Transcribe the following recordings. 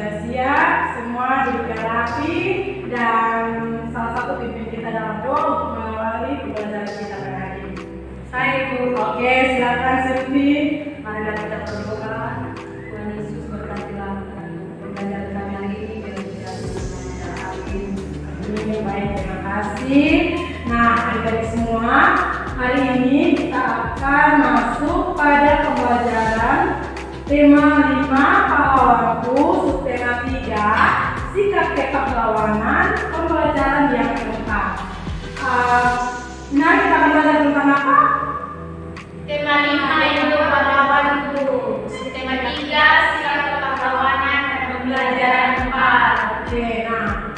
siap-siap, semua duduk yang rapi, dan salah satu pimpin kita dalam doa untuk mengawali pembelajaran kita pada hari ini. Saya Ibu. Oke, silakan Sylvie. Marilah kita berdoa. Tuhan Yesus berkatilah pembelajaran kami hari ini biar menjadi bermanfaat. Amin. Amin. Baik, terima kasih. Nah, adik-adik semua, hari ini kita akan masuk pada pembelajaran tema 5 pahlawanku, subtema 3 sikap kepahlawanan, pembelajaran yang keempat. Nah, kita akan belajar tentang apa? Tema 5 yaitu pahlawanku. Tema 3 sikap kepahlawanan dan pembelajaran 4. Oke, nah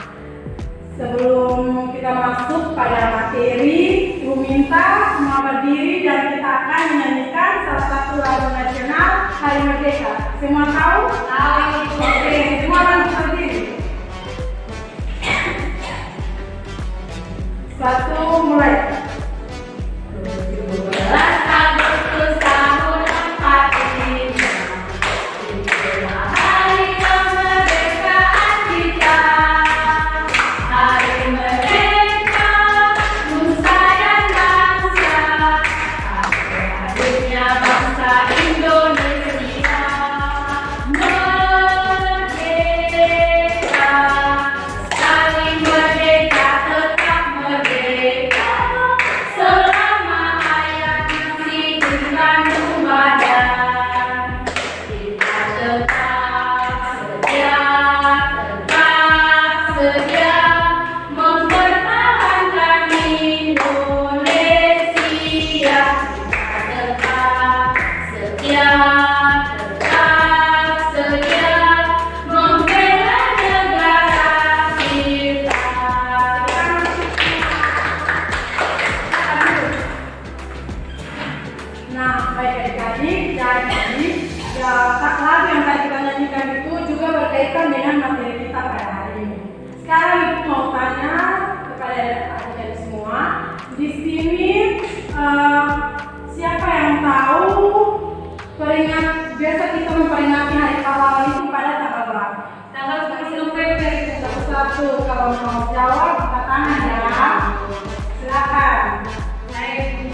sebelum kita masuk pada materi, Ibu minta semua berdiri dan kita akan menyanyikan salah satu lagu nasional Hari Merdeka. Semua tahu? Tahu. Oke, semua langsung berdiri. Satu, mulai. 17 Agustus tahun 45, itulah hari kemerdekaan kita. Hari merdeka, nusa dan bangsa, akhirnya bangsa Indonesia. Merdeka, saling merdeka, tetap merdeka. Selama hayat masih dikandung badan, kita tetap sedia mempertahankan Indonesia. Kita tetap sedia membela negara kita. Nah, baik adik-adik, jadi lagu yang tadi kita nyanyikan itu juga berkaitan dengan materi kita pada hari ini. Sekarang Ibu mau tanya kepada adik-adik semua, di sini siapa yang tahu biasa kita memperingati Hari Pahlawan itu pada tanggal berapa? Tanggal 10 November itu. Satu, kalau mau jawab angkat tangan ya. Silakan.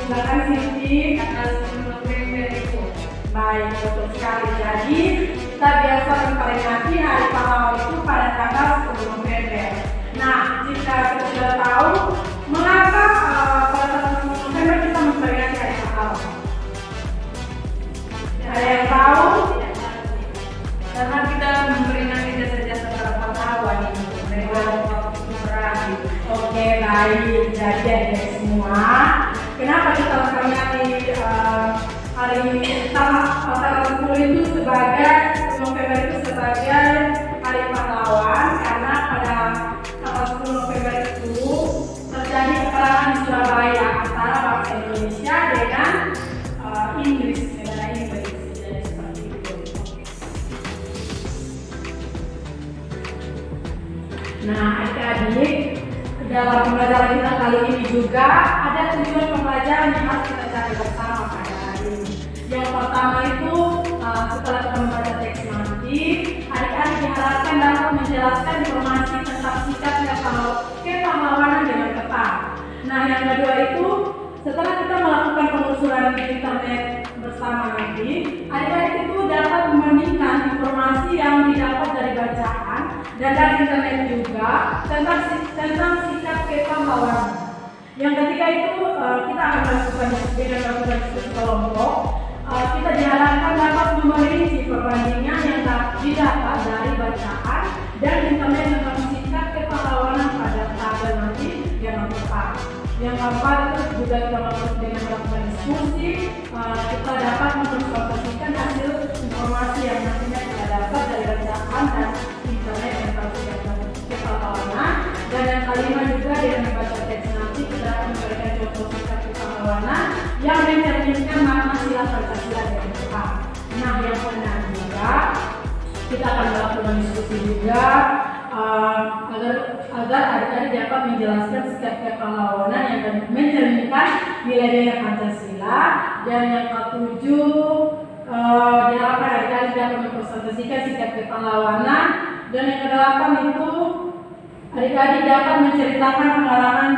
Silakan Siti. Tanggal 10 November itu. Baik, betul sekali. Jadi kita biasa memperingati Hari Pahlawan itu pada tanggal 10 November. Nah, jika kita sudah tahu mengapa pada tanggal 10 November kita memperingati Hari Pahlawan? Ada yang tahu? Karena kita memperingati jasa-jasa para pahlawan ini. Mereka waktu perang gitu. Oke, baik. Jadi adik-adik semua, kenapa kita memperingati hari ini tanggal 10 itu sebagai November itu sebagai Hari Pahlawan? Karena pada tanggal 10 November itu terjadi peperangan di Surabaya antara bangsa Indonesia dengan Inggris, negara Inggris. Jadi seperti itu. Nah, adik-adik, dalam pembelajaran kita kali ini juga ada tujuan pembelajaran yang harus kita cari bersama pada hari ini. Yang pertama itu setelah kita membaca teks nanti, adik-adik diharapkan dapat menjelaskan informasi tentang sikap kepahlawanan dengan tepat. Nah, yang kedua itu setelah kita melakukan penelusuran di internet bersama nanti, adik-adik itu dapat membandingkan informasi yang didapat dari bacaan dan dari internet juga tentang sikap kepahlawanan. Yang ketiga itu kita akan melakukan diskusi kelompok. Kita diharapkan dapat memerinci perbandingan yang didapat dari bacaan dan internet tentang sikap kepahlawanan pada tabel nanti yang tepat. Yang keempat itu juga kita melakukan diskusi. Kita dapat mengkonsultasikan hasil informasi yang nantinya kita dapat dari bacaan dan internet tentang sikap kepahlawanan. Dan yang kelima juga dengan membaca teks nanti kita akan memberikan contoh sikap kepahlawanan yang mencerminkan makna sila Pancasila dengan tepat. Nah, yang keenam juga kita akan melakukan diskusi juga agar adik-adik dapat menjelaskan sikap kepahlawanan yang mencerminkan nilai-nilai Pancasila. Dan yang ketujuh diharapkan adik-adik dapat mempresentasikan sikap kepahlawanan Dan yang kedelapan itu adik-adik dapat menceritakan pengalaman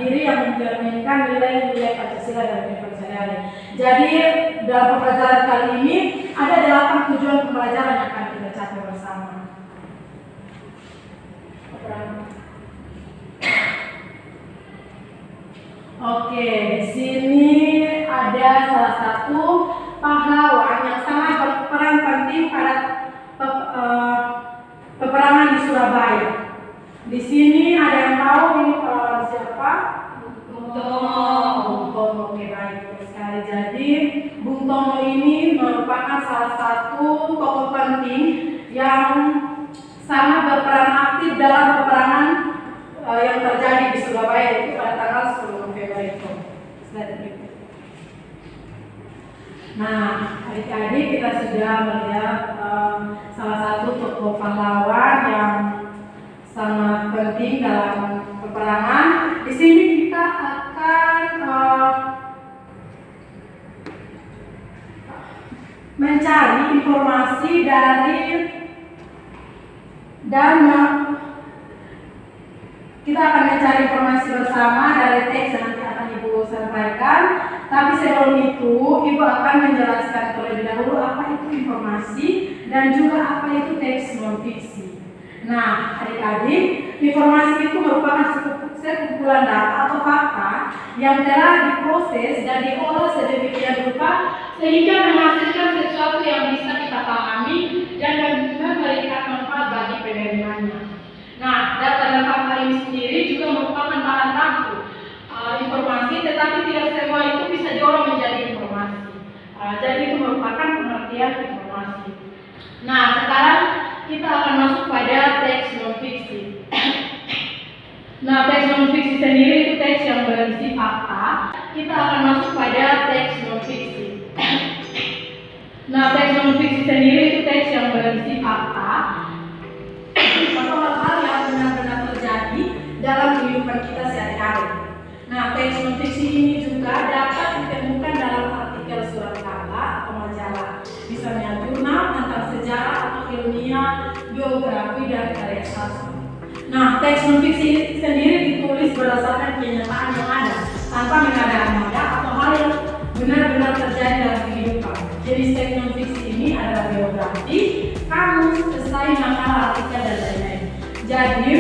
diri yang mencerminkan nilai-nilai Pancasila dan kehidupan sehari-hari. Jadi dalam pembelajaran kali ini ada 8 tujuan pembelajaran yang akan kita capai bersama. Oke, di sini ada salah satu pahlawan yang sangat berperan penting pada peperangan di Surabaya. Di sini ada yang tahu ini pahlawan siapa? Bung Tomo. Oke, baik sekali. Jadi Bung Tomo ini merupakan salah satu tokoh penting yang sangat berperan aktif dalam peperangan yang terjadi di Surabaya itu pada tanggal 10 November itu. Nah, adik-adik kita sudah melihat salah satu tokoh pahlawan yang sangat penting dalam peperangan. Di sini kita akan mencari informasi kita akan mencari informasi bersama dari teks yang nanti akan Ibu sampaikan. Tapi sebelum itu, Ibu akan menjelaskan terlebih dahulu apa itu informasi dan juga apa itu teks non fiksi. Nah, adik-adik, informasi itu merupakan sekumpulan data atau fakta yang telah diproses dan diolah sedemikian rupa sehingga menghasilkan sesuatu yang bisa kita pahami dan memberikan manfaat bagi penerimanya. Nah, data dan fakta ini sendiri juga merupakan bahan baku informasi, tetapi tidak semua itu bisa diolah menjadi informasi. Jadi itu merupakan pengertian informasi. Nah, sekarang kita akan masuk pada teks non fiksi. Nah, teks non fiksi sendiri itu teks yang berisi fakta. Kita akan masuk pada teks non fiksi. Nah, teks non fiksi sendiri itu teks yang berisi fakta atau hal-hal yang benar-benar terjadi dalam kehidupan kita sehari-hari. Nah, teks non fiksi ini juga dapat ditemukan dalam artikel surat kabar atau majalah, misalnya jurnal tentang sejarah atau ilmiah, biografi dan karya sastra. Nah, teks non fiksi sendiri ditulis berdasarkan kenyataan yang ada, tanpa mengada-ngada atau hal yang benar-benar terjadi dalam kehidupan. Jadi teks non fiksi ini adalah biografi, kamus, esai, makalah, artikel dan lain-lain. Jadi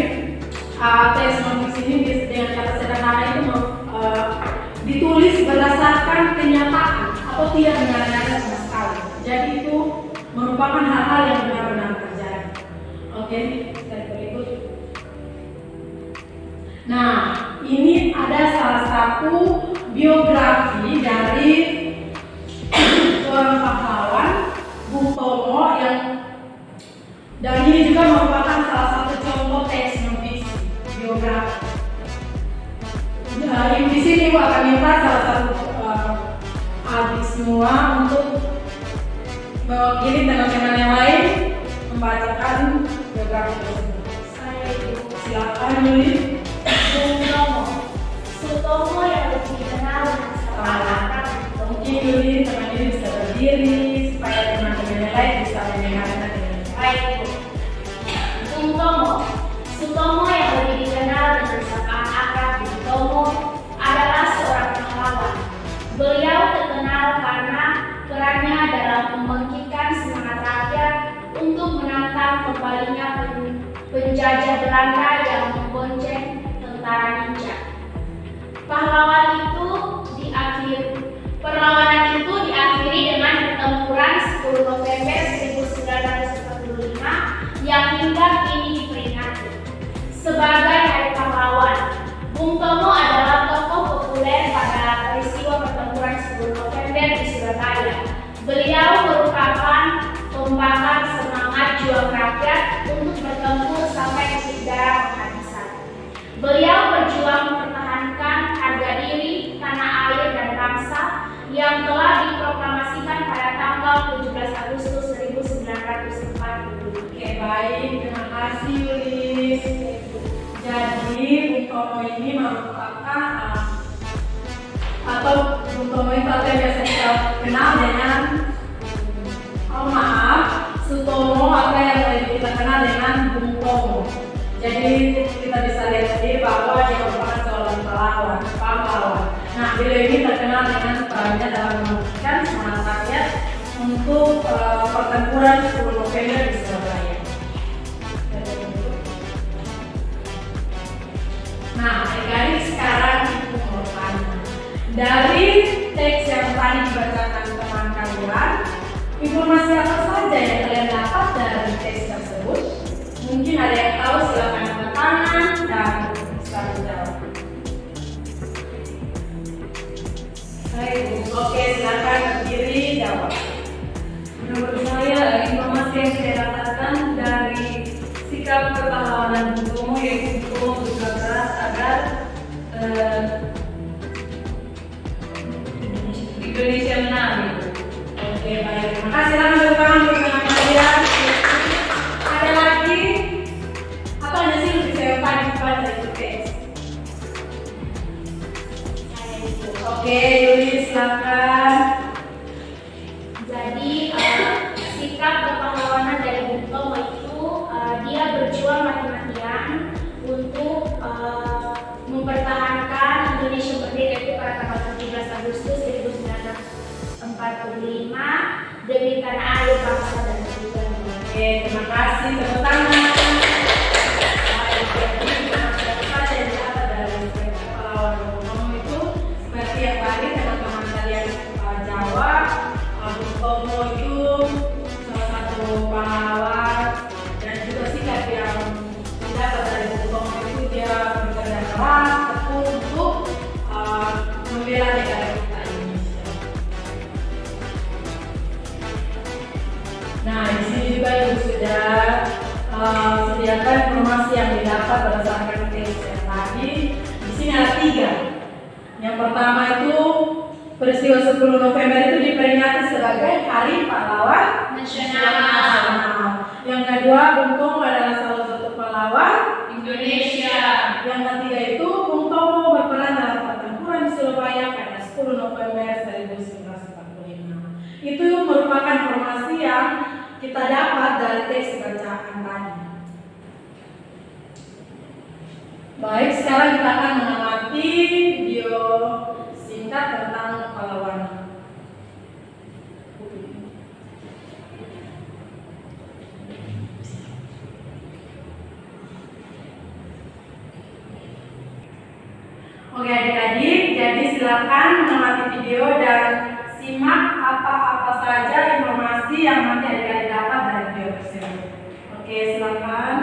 teks non fiksi ini dengan kata sederhana itu ditulis berdasarkan kenyataan atau tidak mengada-ngada sama sekali. Jadi itu merupakan hal-hal yang benar-benar terjadi. Oke, slide berikut. Nah, ini ada salah satu biografi dari seorang pahlawan Bung Tomo dan ini juga merupakan salah satu contoh teks non fiksi biografi. Di sini Ibu akan minta salah satu adik semua untuk mewakili teman-teman yang lain membacakan biografi tersebut. Saya Ibu. Silakan Yuli. Bung Tomo. Sutomo yang lebih dikenal dengan sapa akrab. Mungkin Yuli teman Yuli bisa berdiri supaya teman-teman yang lain bisa mendengarkan dengan Baik, Bu. Bung Tomo. Sutomo yang lebih dikenal dengan sapa akrab Bung Tomo adalah seorang pahlawan. Beliau terkenal karena perannya dalam membangkitkan semangat rakyat untuk menantang kembalinya penjajah Belanda yang membonceng tentara ninja. Perlawanan itu diakhiri dengan pertempuran 10 November 1945 yang hingga kini diperingati sebagai Hari Pahlawan. Bung Tomo adalah tokoh populer pada peristiwa pertempuran 10 November di Surabaya. Beliau merupakan pembakar semangat juang rakyat untuk bertempur sampai titik darah penghabisan. Beliau berjuang mempertahankan harga diri, tanah air, dan bangsa yang telah diproklamasikan pada tanggal 17 Agustus 1940. Oke, baik, terima kasih Yuli. Jadi Bung Tomo ini merupakan atau Bung Tomo itu atau yang biasa kita kenal dengan Sutomo atau yang lebih kita kenal dengan Bung Tomo. Jadi kita bisa lihat sendiri bahwa dia merupakan seorang pahlawan. Nah, beliau ini terkenal dengan perannya dalam membuktikan semangat rakyat untuk pertempuran 10 November di Surabaya. Nah, adik-adik sekarang itu mau tanya. Dari teks yang tadi dibacakan teman kalian, informasi apa saja yang kalian dapat dari teks tersebut? Mungkin ada yang tahu, silakan angkat tangan dan bisa menjawab. Baik, oke, silakan berdiri jawab. Menurut saya, informasi yang saya dapatkan dari sikap kepahlawanan Bung Tomo yaitu Bung Tomo berusaha keras agar Indonesia menang. Oke, baik. Terima kasih. Silakan beri tangan untuk kalian. Ada lagi? Apa aja sih yang bisa tadi pada itu teks? Oke, Yuli, silakan. Jadi sikap kepahlawanan dari Bung Tomo itu dia berjuang mati-matian untuk mempertahankan Indonesia merdeka itu pada tanggal 17 Agustus 1945 demi tanah air, bangsa dan negara. Oke, terima kasih. Tepuk tangan. Baik, jadi informasi saja yang dapat dari pahlawan Bung Tomo itu seperti yang tadi teman-teman kalian jawab. Bung Tomo itu salah satu pahlawan dan juga sikap yang didapat dari Bung Tomo itu dia bekerja keras, tekun untuk membela negara kita Indonesia. Nah, di sini juga Ibu sudah sediakan informasi yang didapat berdasarkan teks yang tadi. Di sini ada 3. Yang pertama itu peristiwa 10 November itu diperingati sebagai Hari Pahlawan Nasional. Yang kedua, Bung Tomo adalah salah satu pahlawan Indonesia. Yang ketiga itu Bung Tomo berperan dalam pertempuran di Surabaya pada 10 November 1945. Itu merupakan informasi yang kita dapat dari teks bacaan tadi. Baik, sekarang kita akan mengamati video singkat tentang pahlawan. Oke adik-adik, jadi silakan mengamati video dan simak apa-apa saja informasi yang nanti adik-adik dapat dari video tersebut. Oke, silakan.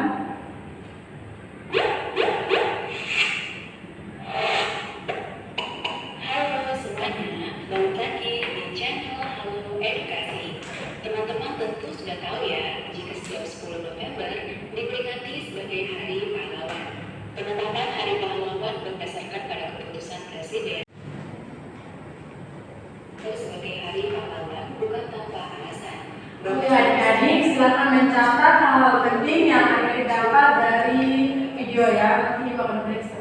Halo semuanya, balik lagi di channel Halo Edukasi. Teman-teman tentu sudah tahu ya, jika setiap 10 November diperingati sebagai Hari Pahlawan. Penetapan Hari Pahlawan berdasarkan pada keputusan Presiden sebagai Hari Pahlawan bukan tanpa alasan. Oke adik-adik, silakan mencatat hal-hal penting yang adik-adik dapat dari video ya. Ini bakal periksa.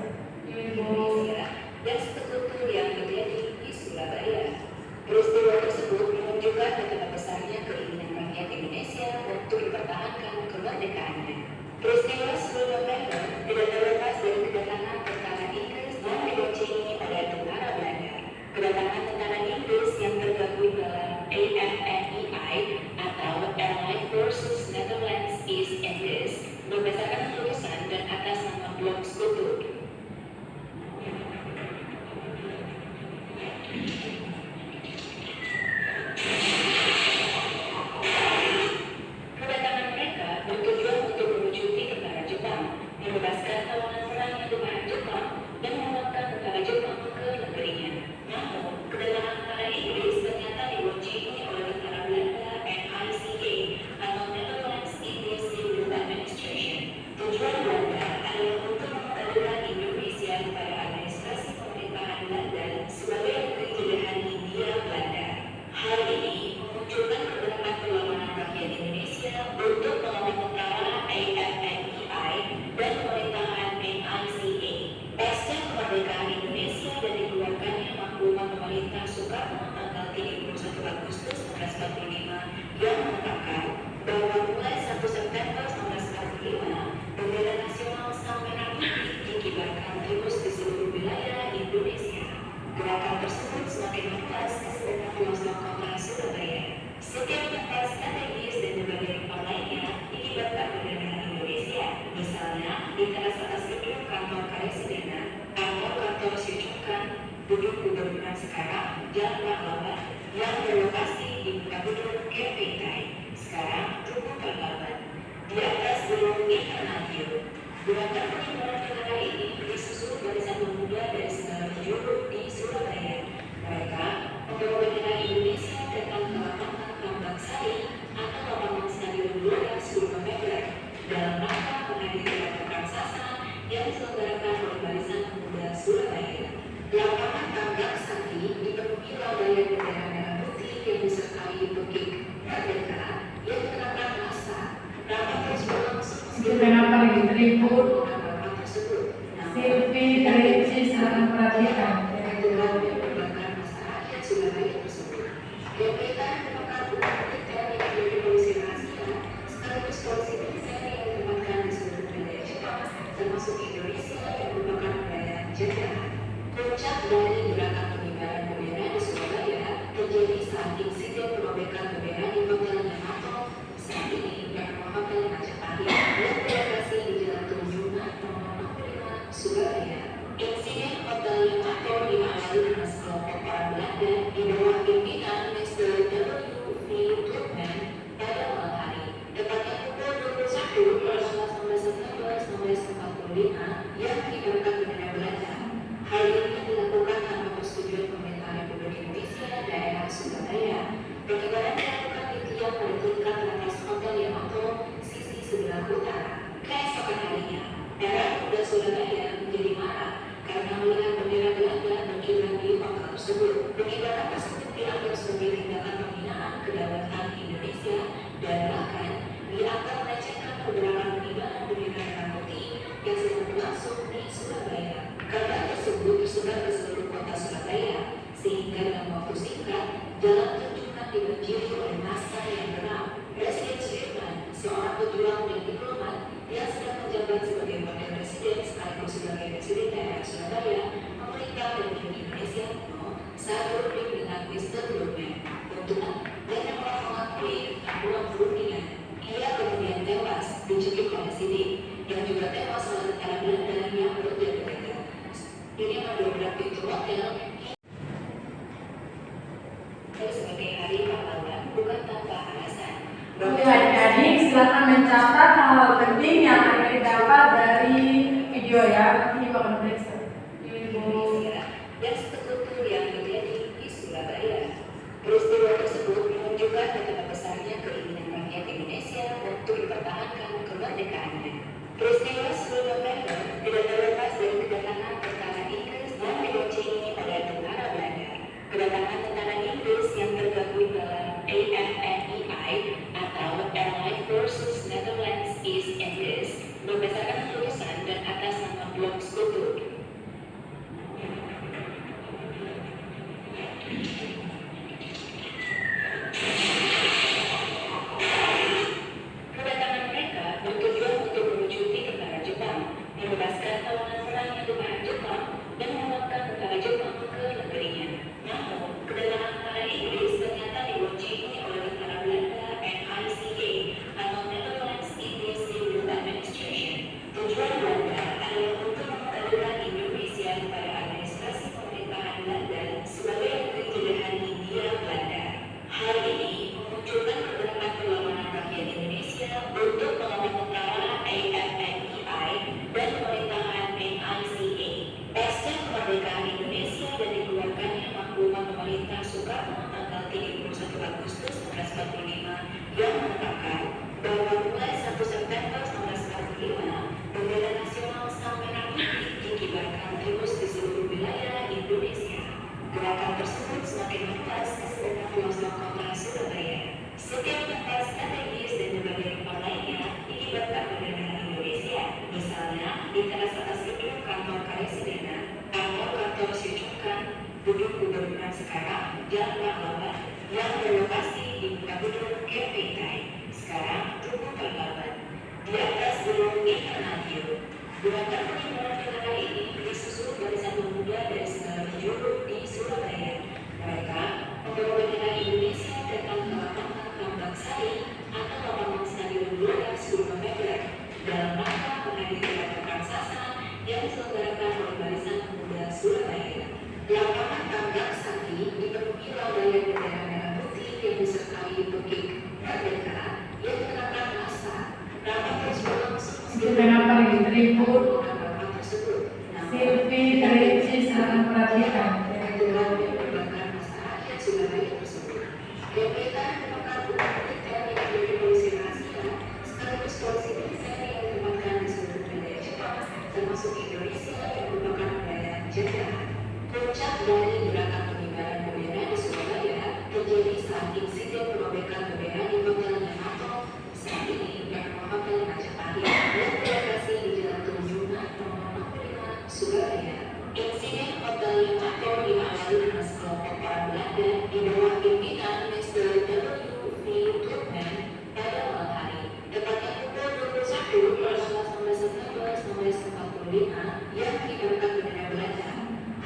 Indonesia dan sekutu yang terjadi di Surabaya. Peristiwa tersebut menunjukkan betapa besarnya keinginan rakyat Indonesia untuk mempertahankan kemerdekaannya. Peristiwa 10 November Setiap tempat strategis dan berbagai tempat lainnya dikibarkan bendera Indonesia, misalnya di teras atas gedung kantor Karesidenan atau kantor Syucukan, gedung gubernur sekarang Jalan Pahlawan yang berlokasi di muka gedung Kepeitai, sekarang Tugu Pahlawan. Di atas gedung Internadio, gerakan pengibaran bendera ini disusul barisan pemuda dari segala penjuru di Surabaya. Mereka membawa bendera Indonesia datang ke lapangan Tambak Sari atau lapangan Stadion Gelora 10 November dalam rangka menghadiri gerakan raksasa yang diselenggarakan oleh barisan pemuda Surabaya. Lapangan Tambak Sari dipenuhi lambaian bendera merah putih yang disertai pekik merdeka yang dikenakan massa. Rapat terus berlangsung Kenapa di tribun rapat tersebut. Silvi Treci sangat perhatikan. Merupakan masyarakat Surabaya tersebut. Kepeitai merupakan unit militer yang menjadi polisi rahasia sekaligus polisi militer yang ditempatkan di seluruh wilayah Jepang, termasuk Indonesia yang merupakan wilayah jajahan. Puncak dari gerakan pengibaran bendera di Surabaya terjadi saat insiden perobekan bendera di Hotel Yamato saat ini bernama Hotel Majapahit yang berlokasi di Jalan Tunjungan nomor 65 Surabaya. Insiden Hotel Yamato diawali dengan sekelompok orang Belanda di bawah pimpinan Mr. W. V. Turkman pada malam hari. Tepatnya pukul 21 pada 19 September 1945 yang mengibarkan bendera Belanda. Hal ini dilakukan tanpa persetujuan pemerintah Republik Indonesia daerah Surabaya. Pengibaran dilakukan di tiang pada tingkat atas Hotel Yamato sisi sebelah utara. Keesokan harinya, para pemuda Surabaya menjadi marah karena melihat bendera Belanda berkibar di hotel tersebut. Pengibaran tersebut dianggap sebagai tindakan penghinaan kedaulatan Indonesia dan bahkan dianggap melecehkan pergerakan pengibaran bendera merah putih yang sedang berlangsung di Surabaya. Kabar tersebut tersebar di seluruh kota Surabaya sehingga dalam waktu singkat jalan Tunjungan dibanjiri oleh massa yang geram. Presiden Sudirman, seorang pejuang dan diplomat yang sedang menjabat sebagai wakil presiden sekaligus sebagai presiden daerah Surabaya, memerintah Republik Indonesia kuno saat berunding dengan Mr. Turkman untuk dan yang telah mengakui tanggungan perundingan. Ia kemudian tewas dicekik oleh Sidik yang juga tewas oleh tentara Belanda yang berjaga-jaga. Ini mendobrak pintu hotel sebagai hari pahlawan bukan tanpa alasan. Oke adik-adik, silakan mencatat hal-hal penting yang akan didapat dari video ya. Ini bakal periksa. Indonesia dan sekutu yang terjadi di Surabaya. Peristiwa tersebut menunjukkan betapa besarnya keinginan rakyat Indonesia untuk mempertahankan kemerdekaannya. Peristiwa 10 November tidak terlepas dari kedatangan tentara Inggris yang diboncengi oleh tentara Belanda. Kedatangan tentara Inggris yang tergabung dalam AFNEI atau Allied Forces Netherlands East Indies berdasarkan tulisan dan atas nama blok sekutu. Kedatangan mereka bertujuan untuk melucuti tentara Jepang, membebaskan tawanan perang yang ditahan Jepang, dan memulangkan tentara Jepang ke negerinya. Namun, kedatangan tentara Inggris ternyata diboncengi oleh tentara Belanda NICA atau Netherlands Indies Civil Administration. Tujuan Belanda adalah untuk mengembalikan Indonesia kepada administrasi pemerintahan Belanda sebagai negeri jajahan Hindia Belanda. Hal ini memunculkan pergerakan perlawanan rakyat Indonesia untuk melawan tentara AFNEI dan pemerintahan NICA. Pasca kemerdekaan Indonesia dan dikeluarkannya maklumat pemerintah Soekarno tanggal 31 Agustus 1945 yang menetapkan bahwa mulai 1 September 1945 bendera nasional Sang Merah Putih dikibarkan terus di seluruh wilayah Indonesia. Gerakan tersebut semakin meluas ke seluruh pelosok kota Surabaya. Setiap tempat strategis dan berbagai tempat lainnya dikibarkan bendera Indonesia, misalnya di teras atas gedung kantor Karesidenan atau kantor Syucukan, gedung gubernur sekarang Jalan Pahlawan yang berlokasi di muka gedung Kepeitai, sekarang Tugu Pahlawan. Di atas gedung Internadio, gerakan pengibaran bendera ini disusul barisan pemuda dari segala penjuru di Surabaya. Mereka membawa bendera Indonesia datang ke lapangan di Telaga Raksasa yang diselenggarakan oleh Barisan Pemuda Surabaya. Lapangan tambak sakti dipenuhi lambaian bendera merah putih yang disertai pekik merdeka yang dikenakan massa. Rapat terus berlangsung Kenapa ribut? rapat tersebut. Silvi, Ricis, dan perhatikan. Dengan melibatkan masyarakat Surabaya tersebut. GPK merupakan unit militer yang menjadi polisi rahasia sekaligus polisi militer yang ditempatkan di seluruh wilayah Jepang termasuk Indonesia yang merupakan wilayah jajahan. Puncak dari gerakan pengibaran bendera di Surabaya terjadi saat insiden perobekan bendera di Hotel Yamato saat ini bernama Hotel Majapahit yang berlokasi di Jalan Tunjungan nomor 65 Surabaya. Insiden Hotel Yamato diawali dengan sekelompok orang Belanda di bawah pimpinan Mr. W.V. Turkman pada malam hari. Tepatnya pukul 21 19 September 1945 yang mengibarkan bendera Belanda.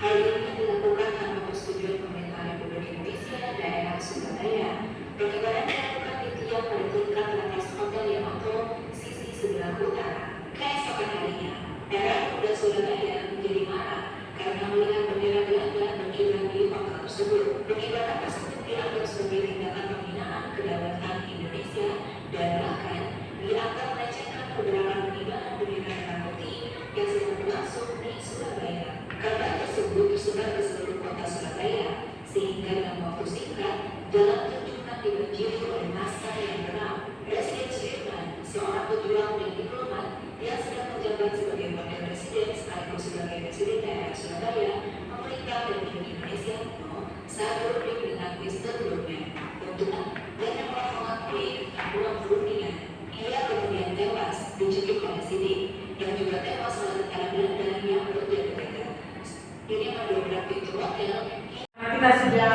Hal ini dilakukan tanpa persetujuan pemerintah Republik Indonesia daerah Surabaya. Pengibaran dilakukan di tiang pada tingkat atas Hotel Yamato sisi sebelah utara. Keesokan harinya, daerah Pemuda Surabaya menjadi marah karena melihat bendera Belanda berkibar di hotel tersebut. Pengibaran tersebut dianggap sebagai tindakan penghinaan kedaulatan Indonesia dan bahkan dianggap melecehkan pergerakan pengibaran bendera merah putih yang sedang berlangsung di Surabaya. Kabar tersebut tersebar ke seluruh kota Surabaya sehingga dalam waktu singkat jalan Tunjungan dibanjiri oleh massa yang geram. Presiden Sudirman, seorang pejuang dan diplomat yang sedang menjabat sebagai wakil presiden sekaligus sebagai presiden daerah Surabaya, memerintah Republik Indonesia kuno saat berunding dengan Mr. Turkman dan yang telah mengakui pulang perundingan. Ia kemudian tewas dicekik oleh Sidik yang juga tewas oleh tentara Belanda yang berjaga-jaga. Ini mendobrak pintu hotel. Kita sudah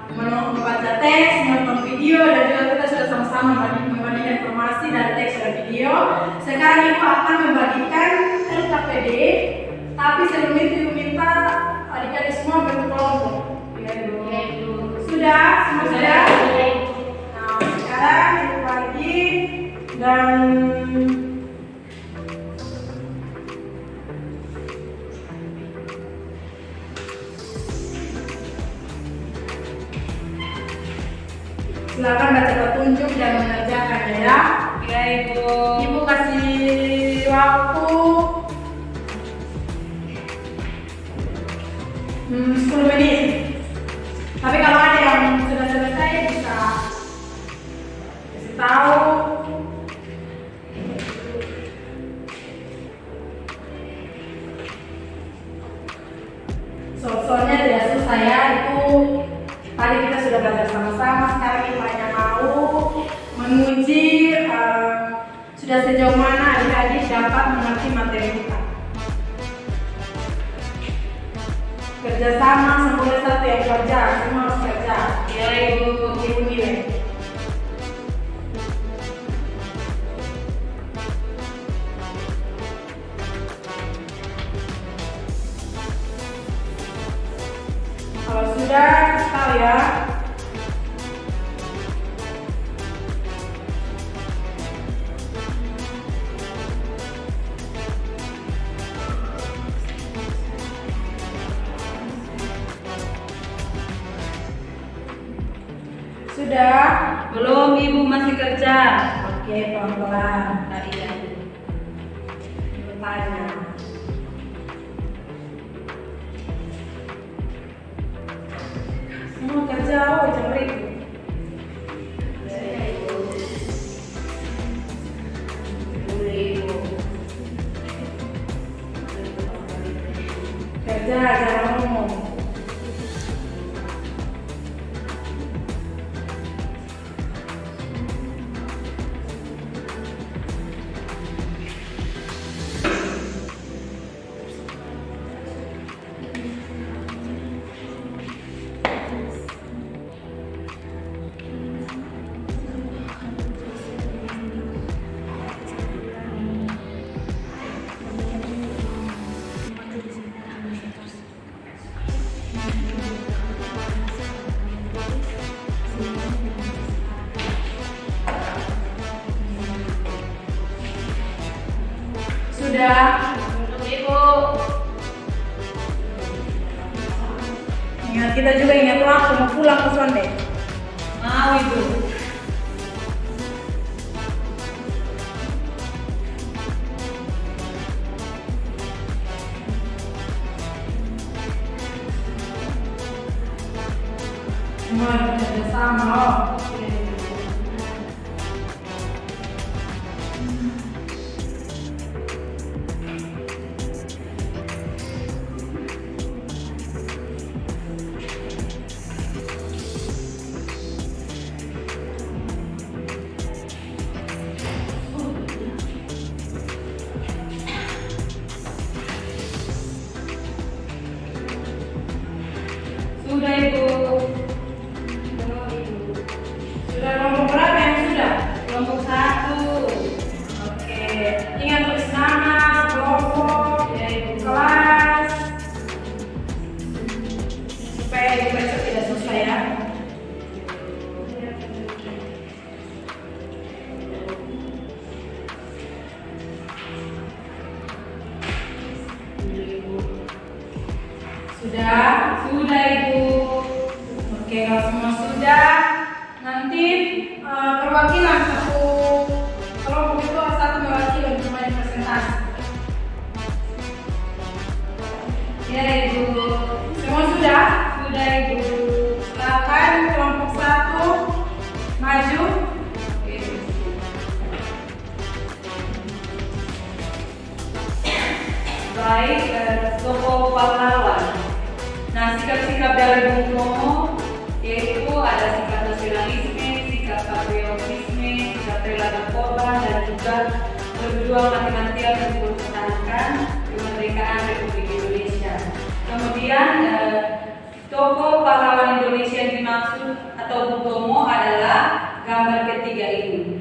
membaca teks, menonton video, dan juga kita sudah sama-sama membandingkan informasi dari teks dan video. Sekarang Ibu akan membagikan LKPD, tapi sebelum itu Ibu minta adik-adik semua bentuk kelompok. Sudah? Semua sudah? Nah, sekarang Ibu bagi dan silakan baca petunjuk dan mengerjakannya ya. Ya Ibu. Ibu kasih waktu 10 menit. Tapi kalau ada yang sudah selesai bisa kasih tahu. Soalnya tidak susah ya, itu tadi kita sudah belajar sama-sama. Sekarang kita hanya mau menguji sudah sejauh mana adik-adik dapat mengerti materi kita. Kerjasama semuanya satu yang kerja, semua harus kerja. Ya Ibu. Ibu nilai. Kalau sudah, tahu ya. Sudah? Belum Ibu, masih kerja. Oke, pelan-pelan. Nah, iya. Ibu tanya. Semua kerja, jam berikut. Kerja, jangan ngomong. sudah? Untuk Ibu. Ingat, kita juga ingat waktu mau pulang ke Sonde. Mau Ibu. Semua bekerja sama loh. Sudah Ibu. Sudah kelompok berapa yang sudah? Kelompok 1. Oke, ingat tulis nama, kelompok, Ya Ibu. kelas, supaya Ibu besok tidak susah ya. Sudah? Sudah Ibu. Oke, kalau semua sudah, nanti perwakilan satu kelompok itu satu mewakili untuk main presentasi. Ya Ibu. Semua sudah? Sudah Ibu. Silakan kelompok 1 maju. Baik, tokoh pahlawan. Nah, sikap-sikap dari Bung Tomo yaitu ada sikap nasionalisme, sikap patriotisme, sikap rela berkorban, dan juga berjuang mati-matian untuk mempertahankan kemerdekaan Republik Indonesia. Kemudian tokoh pahlawan Indonesia yang dimaksud atau Bung Tomo adalah gambar ketiga ini.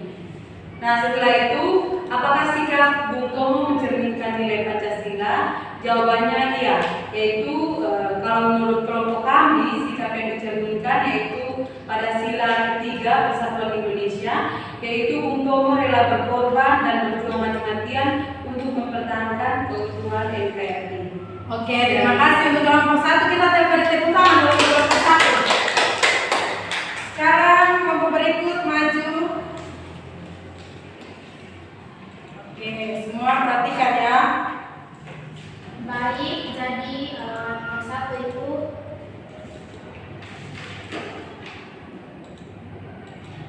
Nah, setelah itu, apakah sikap Bung Tomo mencerminkan nilai Pancasila? Jawabannya iya, yaitu kalau menurut kelompok kami, sikap yang dicerminkan yaitu pada sila ketiga Persatuan Indonesia, yaitu Bung Tomo rela berkorban dan berjuang mati-matian untuk mempertahankan keutuhan NKRI. Oke, terima kasih untuk kelompok 1. Kita beri tepuk tangan untuk kelompok 1. Sekarang kelompok berikut maju. Oke, semua perhatikan ya. Baik, jadi nomor 1 Ibu.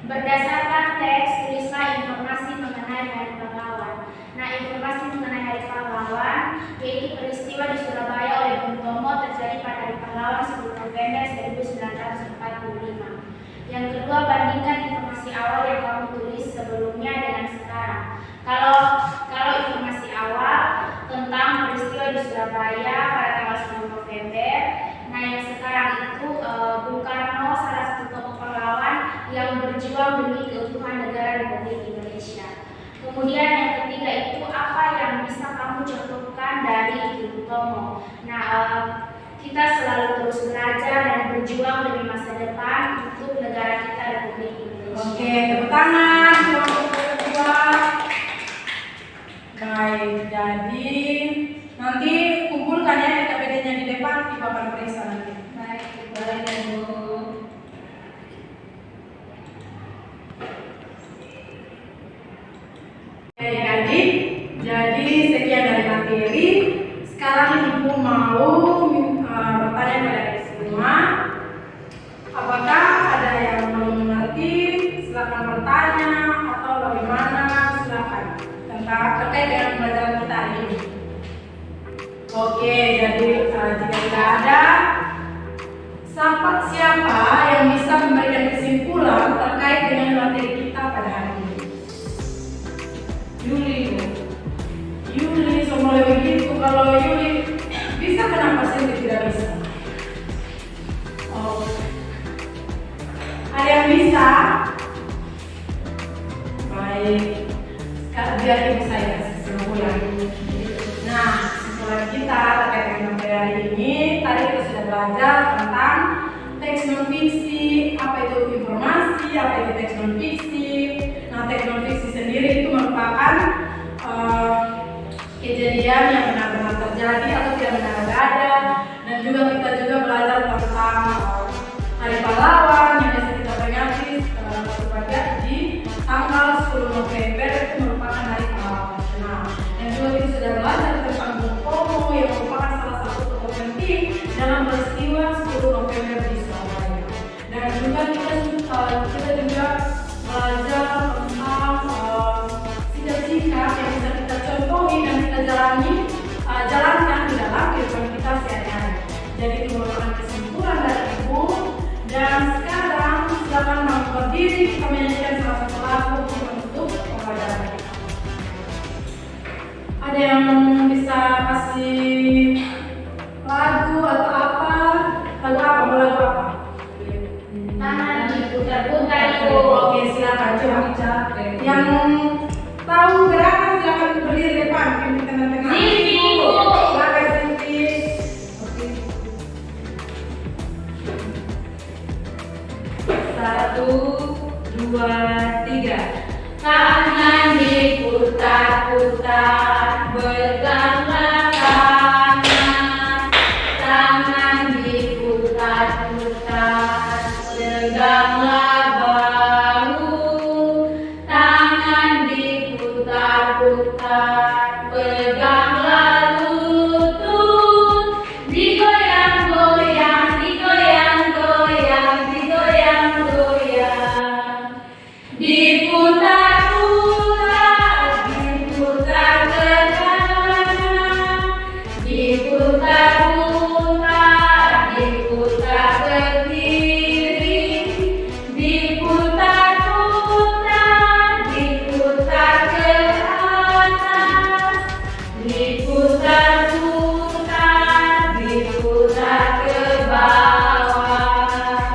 Berdasarkan teks, tulislah informasi mengenai Hari Pahlawan. Nah, informasi mengenai Hari Pahlawan yaitu peristiwa di Surabaya oleh Bung Tomo terjadi pada Hari Pahlawan 10 November 1945. Yang kedua, bandingkan informasi awal yang kamu tulis sebelumnya dengan sekarang. Kalau informasi awal tentang peristiwa di Surabaya pada tanggal 10 November, nah yang sekarang itu Bung Karno salah satu tokoh pahlawan yang berjuang demi keutuhan negara Republik Indonesia. Kemudian yang ketiga itu apa yang bisa kamu contohkan dari Bung Tomo. Nah, kita selalu terus belajar dan berjuang demi masa depan untuk negara kita Republik Indonesia. Oke, tepuk tangan kelompok kedua. Baik, jadi nanti kumpulkan ya KPD-nya di depan, Ibu akan periksa nanti. Baik, baik Ibu. Oke adik, jadi sekian dari materi. Sekarang Ibu mau bertanya pada semua. Apakah ada yang belum mengerti? Silakan bertanya atau bagaimana? Silakan terkait dengan pelajaran kita hari ini. Oke, jadi jika tidak ada, siapa yang bisa memberikan kesimpulan terkait dengan materi kita pada hari ini? Yuli Bu. Yuli, semua begitu. Kalau Yuli bisa, kenapa sih tidak bisa? Oh, ada yang bisa? Baik. Sekarang biar ibu saya kesimpulan. Nah, kesimpulan kita terkait dengan materi hari ini, tadi kita sudah belajar tentang teks non fiksi, apa itu informasi, apa itu teks non fiksi. Nah, teks non fiksi sendiri itu merupakan kejadian yang benar-benar terjadi atau tidak benar-ada, dan juga kita juga belajar tentang Hari Pahlawan yang biasa kita peringati sebagai di tanggal 10 November itu merupakan Hari Pahlawan Nasional. Dan juga kita sudah belajar tentang Bung Tomo yang merupakan salah satu tokoh penting dalam peristiwa 10 November di Surabaya. Dan juga kita juga belajar tentang sikap-sikap yang bisa kita contohi dan kita jalankan di dalam kehidupan kita sehari-hari. Jadi itu merupakan kesimpulan dari Ibu. Dan sekarang silakan berdiri, kita menyanyikan salah satu lagu untuk pembelajaran kita. Ada yang bisa kasih lagu atau apa? Lagu apa? Mau lagu apa? Tangan diputar-putar Ibu. Oke, silakan coba. Yang tahu gerakan silakan berdiri di depan, di tengah-tengah. Sini, Ibu. Silakan Siti. Oke. 1, 2, 3. Tangan diputar-putar, peganglah tangan. Tangan diputar-putar, peganglah bahu. Tangan diputar-putar, peganglah lutut. Digoyang-goyang, digoyang-goyang, digoyang-goyang. Diputar-putar, diputar ke kanan. Diputar-putar, diputar ke kiri. Diputar-putar, diputar ke atas. Diputar-putar, diputar ke bawah.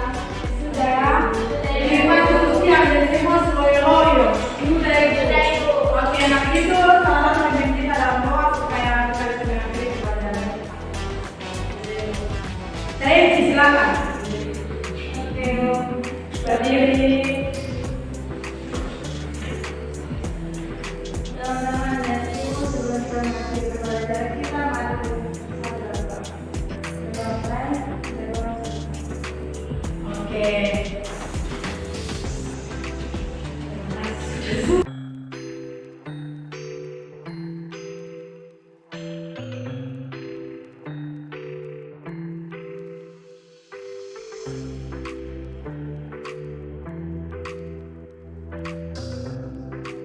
Sudah. Terima kasih yang semua seloyo-loyo. Ibu dari Ibu. Oke, nah itu salah satu yang kita dalam doa supaya kita bisa mengambil pelajaran kita. Saya silakan. Oke, berdiri. Teman-teman dan ibu sebelum kita mengambil pelajaran kita, mari kita berdoa. Oke.